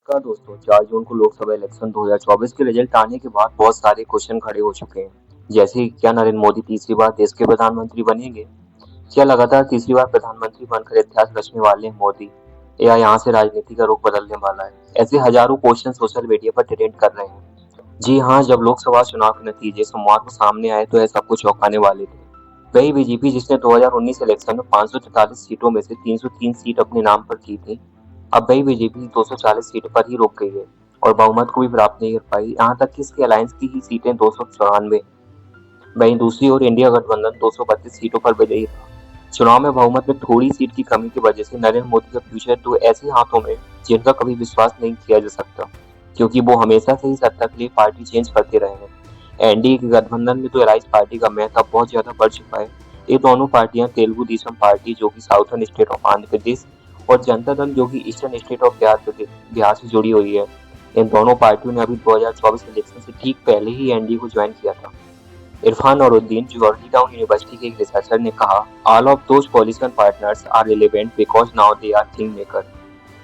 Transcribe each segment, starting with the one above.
नमस्कार दोस्तों, 4 जून को लोकसभा इलेक्शन 2024 के रिजल्ट आने के बाद बहुत सारे क्वेश्चन खड़े हो चुके हैं। जैसे कि क्या नरेंद्र मोदी तीसरी बार देश के प्रधानमंत्री बनेंगे? क्या लगातार तीसरी बार प्रधानमंत्री बनकर इतिहास रचने वाले हैं मोदी? या यहाँ से राजनीति का रुख बदलने वाला है? ऐसे हजारों क्वेश्चन सोशल मीडिया पर ट्रेंड कर रहे हैं। जी हाँ, जब लोकसभा चुनाव के नतीजे सोमवार को सामने आए तो यह सब कुछ चौंकाने वाले थे। वही बीजेपी जिसने 2019 इलेक्शन में 543 सीटों में से 303 सीट अपने नाम पर की थी, अब वही बीजेपी 240 सीट पर ही रुक गई है और बहुमत को भी प्राप्त नहीं कर पाई। यहाँ तक कि इसके अलायंस की ही सीटें 294। वहीं दूसरी ओर इंडिया गठबंधन 232 सीटों पर विजयी था। चुनाव में बहुमत में थोड़ी सीट की कमी की वजह से नरेंद्र मोदी का फ्यूचर तो ऐसे हाथों में जिनका कभी विश्वास नहीं किया जा सकता, क्योंकि वो हमेशा से ही सत्ता के लिए पार्टी चेंज करते रहे हैं। एनडीए के गठबंधन में तो राइज पार्टी का महत्व अब बहुत ज्यादा बढ़ चुका है। ये दोनों पार्टियां तेलुगु देशम पार्टी जो कि साउथर्न स्टेट ऑफ आंध्र प्रदेश और जनता दल जो कि ईस्टर्न स्टेट ऑफ बिहार से जुड़ी हुई है, इन दोनों पार्टियों ने अभी 2024 इलेक्शन से ठीक पहले ही एनडीए को ज्वाइन किया था। इरफान नौरुद्दीन जॉर्जीटाउन यूनिवर्सिटी के एक रिसर्चर ने कहा, all of those coalition partners are relevant because now they are king maker.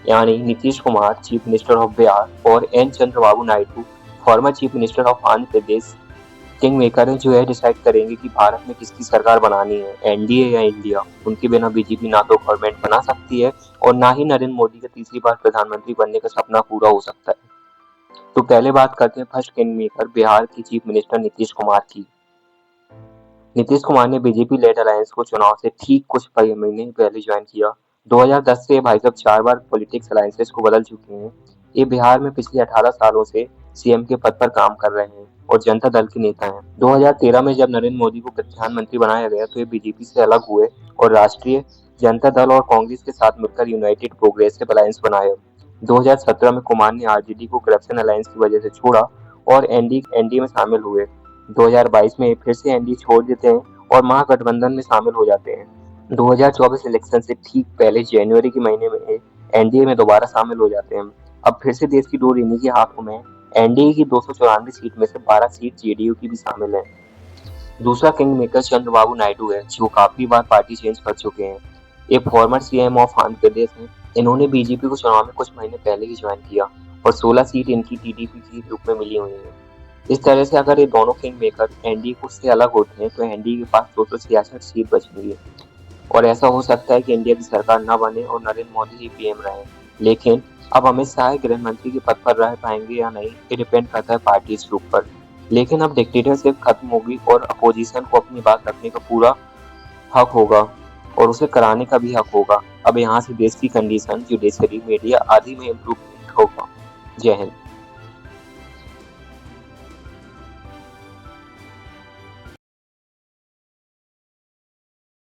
यानी Nitish Kumar chief minister of Bihar और N Chandrababu Naidu former chief minister of Andhra Pradesh king maker है, जो है डिसाइड करेंगे कि भारत में किसकी सरकार बनानी है, एनडीए या इंडिया। उनके बिना बीजेपी ना तो गवर्नमेंट बना सकती है और ना ही नरेंद्र मोदी का तीसरी बार प्रधानमंत्री बनने का सपना पूरा हो सकता है। तो पहले बात करते हैं फर्स्ट किंग मेकर बिहार के चीफ मिनिस्टर नीतीश कुमार की। नीतीश कुमार ने बीजेपी लेड अलायंस को चुनाव से ठीक कुछ महीने पहले ज्वाइन किया। 2010 से भाई साहब 4 बार पॉलिटिक्स अलायंसेस को बदल चुके हैं। ये बिहार में पिछले 18 सालों से सीएम के पद पर काम कर रहे हैं और जनता दल के नेता हैं। 2013 में जब नरेंद्र मोदी को प्रधानमंत्री बनाया गया तो ये बीजेपी से अलग हुए और राष्ट्रीय जनता दल और कांग्रेस के साथ मिलकर यूनाइटेड प्रोग्रेसिव अलायंस बनाया। 2017 में कुमार ने आरजेडी को करप्शन अलायंस की वजह से छोड़ा और एनडीए में शामिल हुए। 2022 में फिर से एनडीए छोड़ देते हैं और महागठबंधन में शामिल हो जाते हैं। 2024 इलेक्शन से ठीक पहले जनवरी के महीने में एनडीए में दोबारा शामिल हो जाते हैं। अब फिर से देश की डोर इन्हीं के हाथों में है। एनडीए की 294 सीट में से 12 सीट जेडीयू की भी शामिल है। दूसरा किंग मेकर चंद्रबाबू नायडू है, जो काफी बार पार्टी चेंज कर चुके हैं। ये फॉर्मर सीएम ऑफ आंध्र प्रदेश हैं। इन्होंने बीजेपी को चुनाव में कुछ महीने पहले ही ज्वाइन किया और 16 सीट इनकी टीडीपी के रूप में मिली हुई है। इस तरह से अगर ये दोनों किंग मेकर एनडीए को से अलग होते हैं तो एनडीए के पास 266 सीट बचेंगी और ऐसा हो सकता है कि इंडिया की सरकार न बने और नरेंद्र मोदी जी पीएम रहे। लेकिन अब अमित शाह गृह मंत्री के पद पर रह पाएंगे या नहीं, ये डिपेंड करता है पार्टी के ऊपर। लेकिन अब डिक्टेटरशिप खत्म होगी और अपोजिशन को अपनी बात रखने का पूरा हक होगा और उसे कराने का भी हक होगा। अब यहाँ से देश की कंडीशन, जुडिशरी, मीडिया आदि में इम्प्रूवमेंट होगा। जय हिंद।